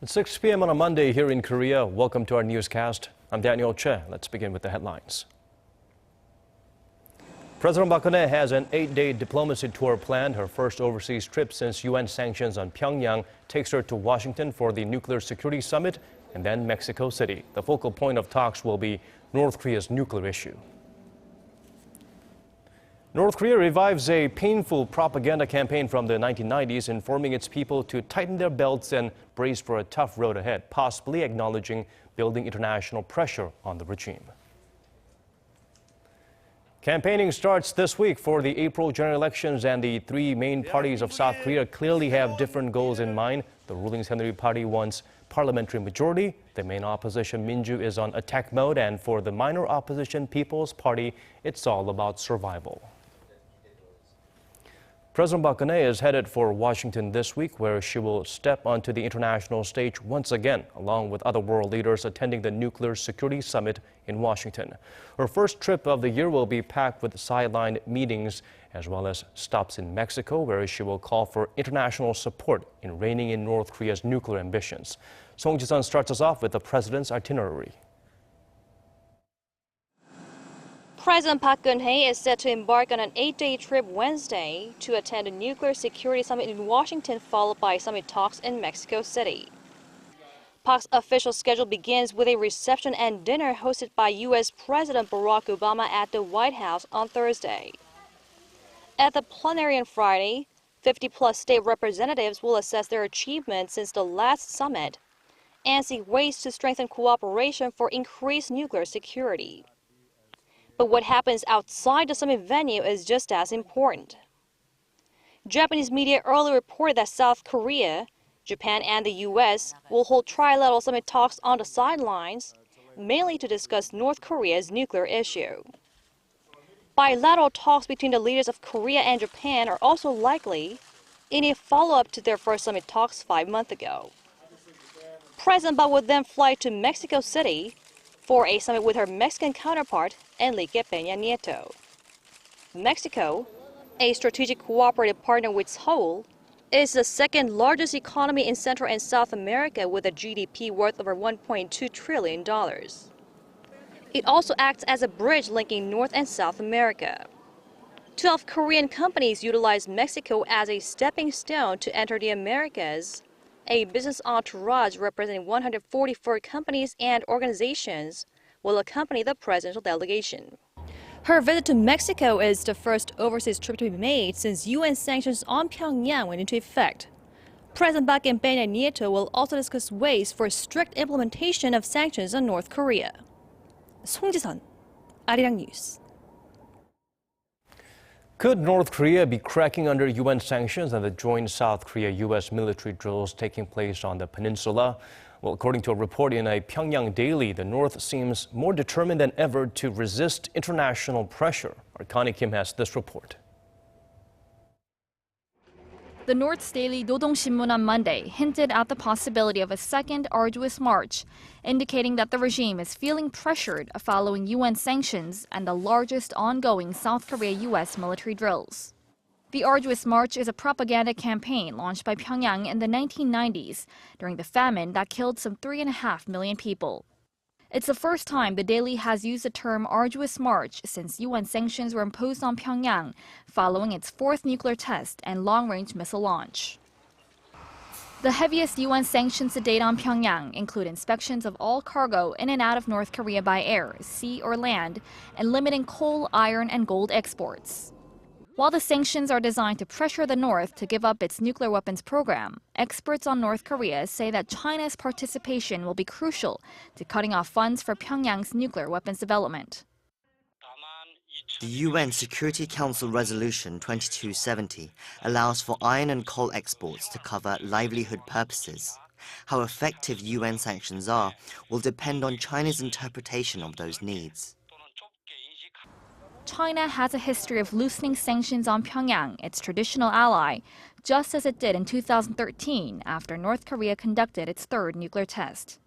It's 6 p.m. on a Monday here in Korea. Welcome to our newscast. I'm Daniel Che. Let's begin with the headlines. President Park Geun-hye has an 8-day diplomacy tour planned. Her first overseas trip since UN sanctions on Pyongyang takes her to Washington for the Nuclear Security Summit and then Mexico City. The focal point of talks will be North Korea's nuclear issue. North Korea revives a painful propaganda campaign from the 1990s, informing its people to tighten their belts and brace for a tough road ahead, possibly acknowledging building international pressure on the regime. Campaigning starts this week for the April general elections, and the three main parties of South Korea clearly have different goals in mind. The ruling Sanctions Party wants parliamentary majority. The main opposition, Minju, is on attack mode, and for the minor opposition, People's Party, it's all about survival. President Park Geun-hye is headed for Washington this week, where she will step onto the international stage once again, along with other world leaders attending the Nuclear Security Summit in Washington. Her first trip of the year will be packed with sideline meetings, as well as stops in Mexico, where she will call for international support in reining in North Korea's nuclear ambitions. Song Ji-sun starts us off with the president's itinerary. President Park Geun-hye is set to embark on an 8-day trip Wednesday to attend a nuclear security summit in Washington, followed by summit talks in Mexico City. Park's official schedule begins with a reception and dinner hosted by U.S. President Barack Obama at the White House on Thursday. At the plenary on Friday, 50-plus state representatives will assess their achievements since the last summit and seek ways to strengthen cooperation for increased nuclear security. But what happens outside the summit venue is just as important. Japanese media earlier reported that South Korea, Japan, and the U.S. will hold trilateral summit talks on the sidelines, mainly to discuss North Korea's nuclear issue. Bilateral talks between the leaders of Korea and Japan are also likely in a follow-up to their first summit talks 5 months ago. President Park would then fly to Mexico City for a summit with her Mexican counterpart, Enrique Peña Nieto. Mexico, a strategic cooperative partner with Seoul, is the second largest economy in Central and South America with a GDP worth over $1.2 trillion. It also acts as a bridge linking North and South America. 12 Korean companies utilize Mexico as a stepping stone to enter the Americas. A business entourage representing 144 companies and organizations will accompany the presidential delegation. Her visit to Mexico is the first overseas trip to be made since UN sanctions on Pyongyang went into effect. President Park and Peña Nieto will also discuss ways for strict implementation of sanctions on North Korea. Song Ji-sun, Arirang News. Could North Korea be cracking under UN sanctions and the joint South Korea-U.S. military drills taking place on the peninsula? Well, according to a report in a Pyongyang daily, the North seems more determined than ever to resist international pressure. Our Connie Kim has this report. The North's daily Dodong-Shinmun on Monday hinted at the possibility of a second arduous march, indicating that the regime is feeling pressured following UN sanctions and the largest ongoing South Korea-U.S. military drills. The arduous march is a propaganda campaign launched by Pyongyang in the 1990s during the famine that killed some 3.5 million people. It's the first time the daily has used the term arduous march since UN sanctions were imposed on Pyongyang following its fourth nuclear test and long-range missile launch. The heaviest UN sanctions to date on Pyongyang include inspections of all cargo in and out of North Korea by air, sea, or land, and limiting coal, iron, and gold exports. While the sanctions are designed to pressure the North to give up its nuclear weapons program, experts on North Korea say that China's participation will be crucial to cutting off funds for Pyongyang's nuclear weapons development. The UN Security Council Resolution 2270 allows for iron and coal exports to cover livelihood purposes. How effective UN sanctions are will depend on China's interpretation of those needs. China has a history of loosening sanctions on Pyongyang, its traditional ally, just as it did in 2013 after North Korea conducted its third nuclear test.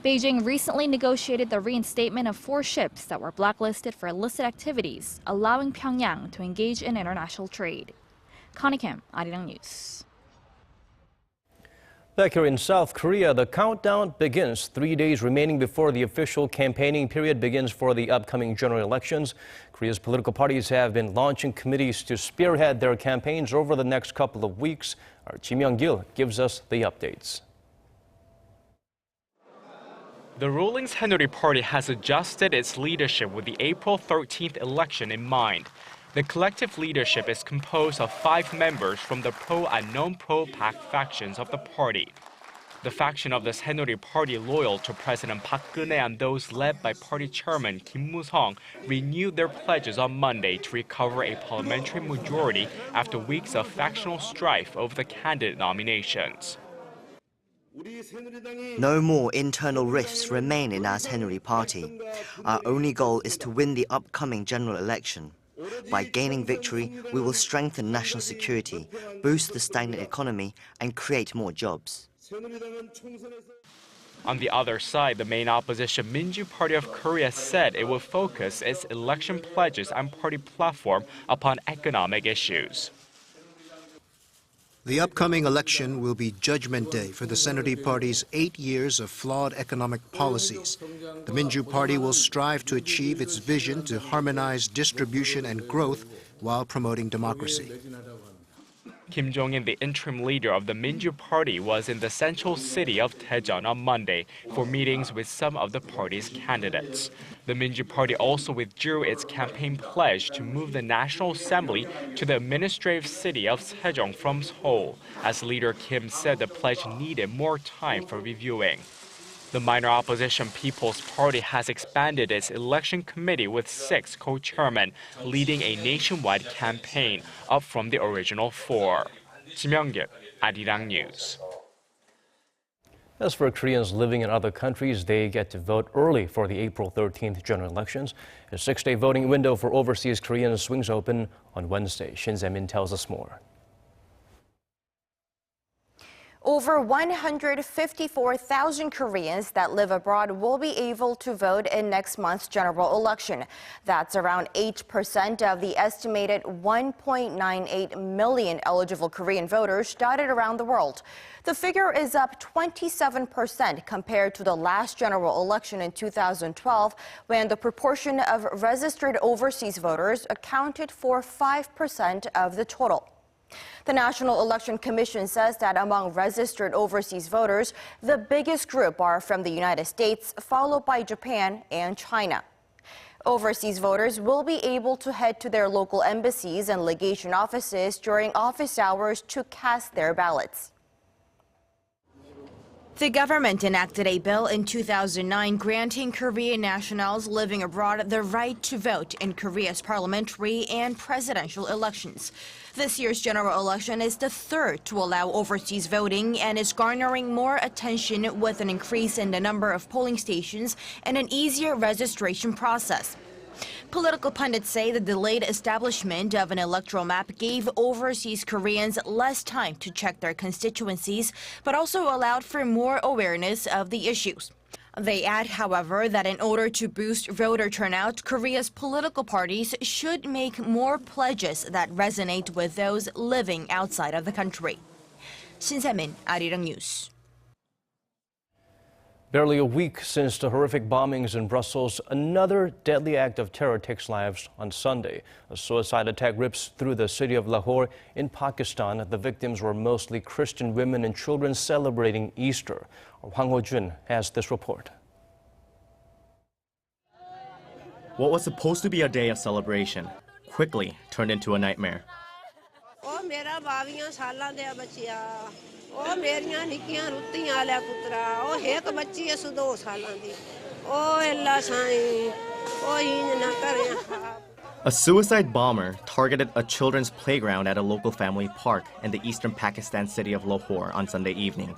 Beijing recently negotiated the reinstatement of 4 ships that were blacklisted for illicit activities, allowing Pyongyang to engage in international trade. Connie Kim, Arirang News. Back here in South Korea, the countdown begins. 3 days remaining before the official campaigning period begins for the upcoming general elections. Korea's political parties have been launching committees to spearhead their campaigns over the next couple of weeks. Our Ji Myung-gil gives us the updates. The ruling Saenuri Party has adjusted its leadership with the April 13th election in mind. The collective leadership is composed of 5 members from the pro and non-pro PAC factions of the party. The faction of the Saenuri Party loyal to President Park Geun-hye and those led by party chairman Kim Moo-sung renewed their pledges on Monday to recover a parliamentary majority after weeks of factional strife over the candidate nominations. No more internal rifts remain in our Saenuri Party. Our only goal is to win the upcoming general election. By gaining victory, we will strengthen national security, boost the stagnant economy, and create more jobs. On the other side, the main opposition Minju Party of Korea said it will focus its election pledges and party platform upon economic issues. The upcoming election will be Judgment Day for the Saenuri Party's 8 years of flawed economic policies. The Minju Party will strive to achieve its vision to harmonize distribution and growth while promoting democracy. Kim Jong-in, the interim leader of the Minju Party, was in the central city of Daejeon on Monday for meetings with some of the party's candidates. The Minju Party also withdrew its campaign pledge to move the National Assembly to the administrative city of Sejong from Seoul, as leader Kim said the pledge needed more time for reviewing. The minor opposition People's Party has expanded its election committee with 6 co-chairmen, leading a nationwide campaign, up from the original 4. Ji Myung-gil, Arirang News. As for Koreans living in other countries, they get to vote early for the April 13th general elections. A 6-day voting window for overseas Koreans swings open on Wednesday. Shin Se-min tells us more. Over 154,000 Koreans that live abroad will be able to vote in next month's general election. That's around 8% of the estimated 1.98 million eligible Korean voters dotted around the world. The figure is up 27% compared to the last general election in 2012, when the proportion of registered overseas voters accounted for 5% of the total. The National Election Commission says that among registered overseas voters, the biggest group are from the United States, followed by Japan and China. Overseas voters will be able to head to their local embassies and legation offices during office hours to cast their ballots. The government enacted a bill in 2009 granting Korean nationals living abroad the right to vote in Korea's parliamentary and presidential elections. This year's general election is the third to allow overseas voting and is garnering more attention with an increase in the number of polling stations and an easier registration process. Political pundits say the delayed establishment of an electoral map gave overseas Koreans less time to check their constituencies, but also allowed for more awareness of the issues. They add, however, that in order to boost voter turnout, Korea's political parties should make more pledges that resonate with those living outside of the country. Shin Se-min, Arirang News. Barely a week since the horrific bombings in Brussels, another deadly act of terror takes lives on Sunday. A suicide attack rips through the city of Lahore in Pakistan. The victims were mostly Christian women and children celebrating Easter. Hwang Ho-jun has this report. What was supposed to be a day of celebration quickly turned into a nightmare. A suicide bomber targeted a children's playground at a local family park in the eastern Pakistan city of Lahore on Sunday evening,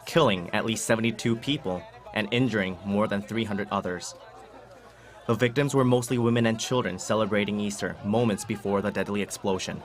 killing at least 72 people and injuring more than 300 others. The victims were mostly women and children celebrating Easter moments before the deadly explosion.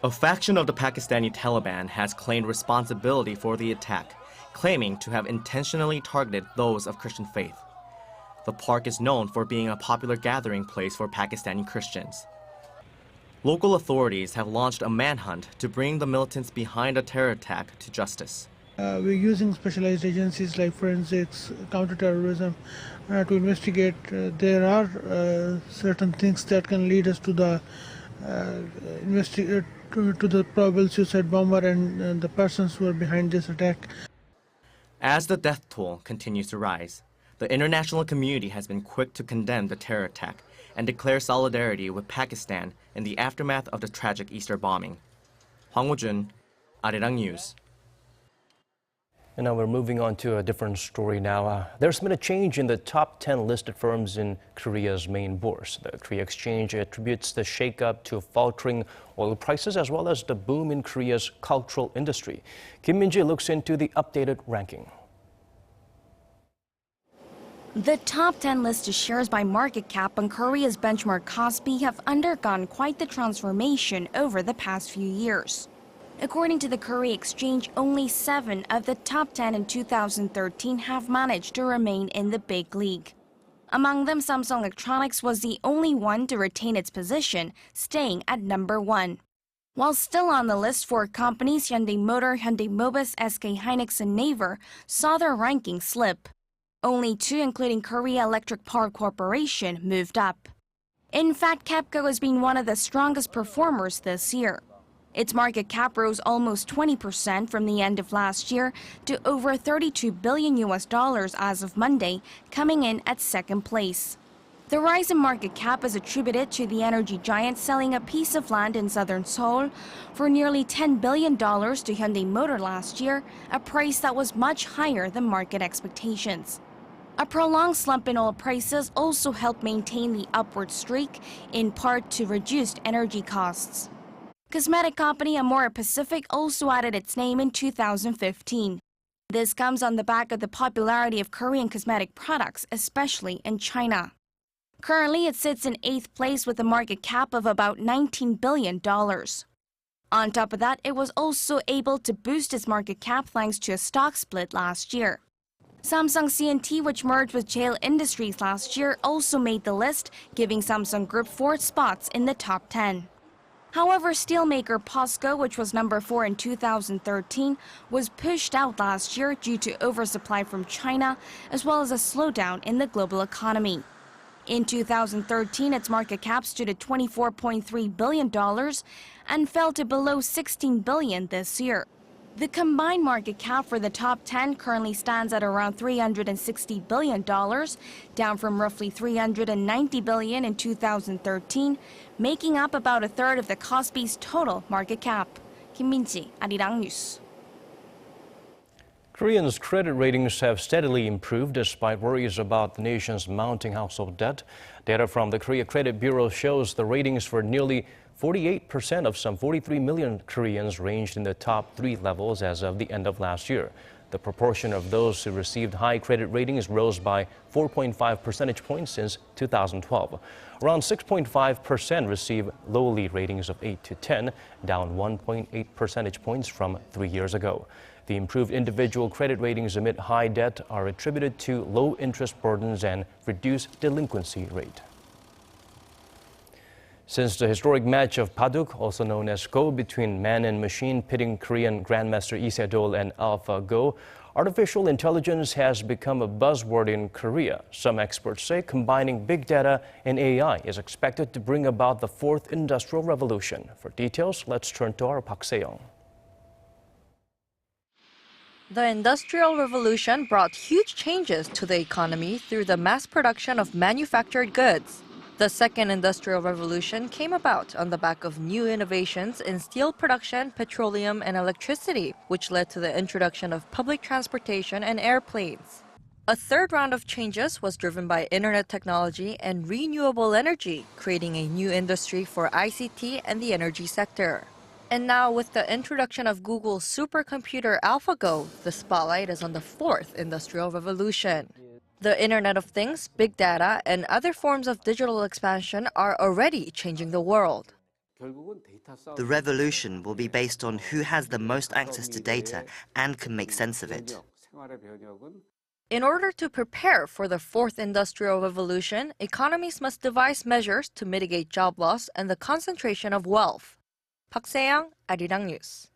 A faction of the Pakistani Taliban has claimed responsibility for the attack, claiming to have intentionally targeted those of Christian faith. The park is known for being a popular gathering place for Pakistani Christians. Local authorities have launched a manhunt to bring the militants behind the terror attack to justice. We're using specialized agencies like forensics, counterterrorism to investigate. There are certain things that can lead us to the to the probable suicide bomber and the persons who are behind this attack. As the death toll continues to rise, the international community has been quick to condemn the terror attack and declare solidarity with Pakistan in the aftermath of the tragic Easter bombing. Hwang Woo-jun, Arirang News. And now we're moving on to a different story now. There's been a change in the top 10 listed firms in Korea's main bourse. The Korea Exchange attributes the shakeup to faltering oil prices as well as the boom in Korea's cultural industry. Kim Min-ji looks into the updated ranking. The top 10 listed shares by market cap on Korea's benchmark Kospi have undergone quite the transformation over the past few years. According to the Korea Exchange, only 7 of the top 10 in 2013 have managed to remain in the big league. Among them, Samsung Electronics was the only one to retain its position, staying at number 1. While still on the list, 4 companies, Hyundai Motor, Hyundai Mobis, SK Hynix, and Naver, saw their ranking slip. Only 2, including Korea Electric Power Corporation, moved up. In fact, KEPCO has been one of the strongest performers this year. Its market cap rose almost 20% from the end of last year to over $32 billion as of Monday, coming in at second place. The rise in market cap is attributed to the energy giant selling a piece of land in southern Seoul for nearly $10 billion to Hyundai Motor last year, a price that was much higher than market expectations. A prolonged slump in oil prices also helped maintain the upward streak, in part to reduced energy costs. Cosmetic company Amore Pacific also added its name in 2015. This comes on the back of the popularity of Korean cosmetic products, especially in China. Currently, it sits in 8th place with a market cap of about $19 billion. On top of that, it was also able to boost its market cap thanks to a stock split last year. Samsung C&T, which merged with JL Industries last year, also made the list, giving Samsung Group 4 spots in the top 10. However, steelmaker POSCO, which was number 4 in 2013, was pushed out last year due to oversupply from China, as well as a slowdown in the global economy. In 2013, its market cap stood at $24.3 billion and fell to below $16 billion this year. The combined market cap for the top 10 currently stands at around $360 billion, down from roughly $390 billion in 2013, making up about a third of the Kospi's total market cap. Kim Min-ji, Arirang News. Koreans' credit ratings have steadily improved despite worries about the nation's mounting household debt. Data from the Korea Credit Bureau shows the ratings for nearly 48% of some 43 million Koreans ranged in the top 3 levels as of the end of last year. The proportion of those who received high credit ratings rose by 4.5 percentage points since 2012. Around 6.5% receive lowly ratings of 8 to 10, down 1.8 percentage points from 3 years ago. The improved individual credit ratings amid high debt are attributed to low interest burdens and reduced delinquency rate. Since the historic match of Baduk, also known as Go, between man and machine pitting Korean Grandmaster Lee Sedol and AlphaGo, artificial intelligence has become a buzzword in Korea. Some experts say combining big data and AI is expected to bring about the 4th industrial revolution. For details, let's turn to our Park Se-young. The Industrial Revolution brought huge changes to the economy through the mass production of manufactured goods. The Second Industrial Revolution came about on the back of new innovations in steel production, petroleum, and electricity, which led to the introduction of public transportation and airplanes. A third round of changes was driven by internet technology and renewable energy, creating a new industry for ICT and the energy sector. And now, with the introduction of Google's supercomputer AlphaGo, the spotlight is on the 4th Industrial Revolution. The Internet of Things, big data, and other forms of digital expansion are already changing the world. The revolution will be based on who has the most access to data and can make sense of it. In order to prepare for the 4th Industrial Revolution, economies must devise measures to mitigate job loss and the concentration of wealth. Park Se-young, Arirang News.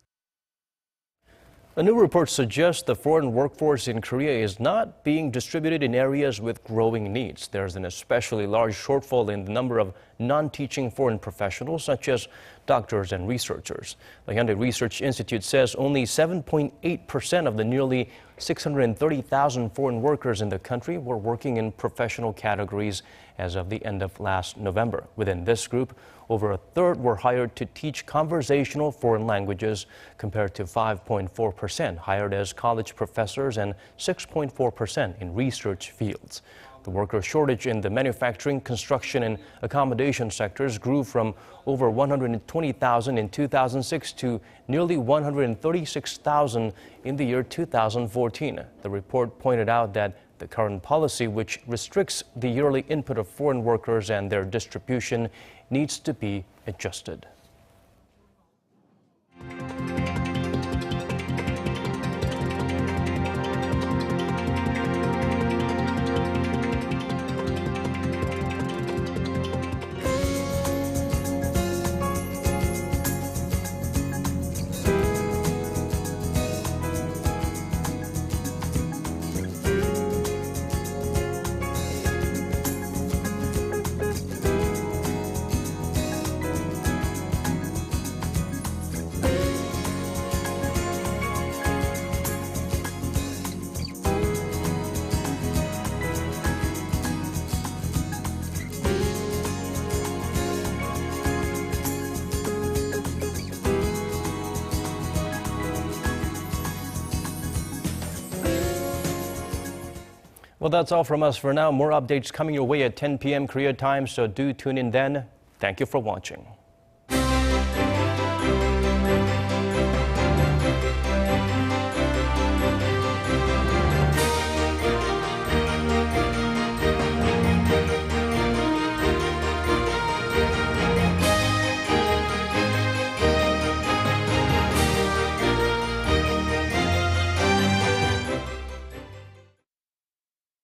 A new report suggests the foreign workforce in Korea is not being distributed in areas with growing needs. There's an especially large shortfall in the number of non-teaching foreign professionals, such as doctors and researchers. The Hyundai Research Institute says only 7.8% of the nearly 630,000 foreign workers in the country were working in professional categories as of the end of last November. Within this group, over a third were hired to teach conversational foreign languages, compared to 5.4% hired as college professors and 6.4% in research fields. The worker shortage in the manufacturing, construction, and accommodation sectors grew from over 120,000 in 2006 to nearly 136,000 in the year 2014. The report pointed out that the current policy, which restricts the yearly input of foreign workers and their distribution, needs to be adjusted. Well, that's all from us for now. More updates coming your way at 10 p.m. Korea time, so do tune in then. Thank you for watching.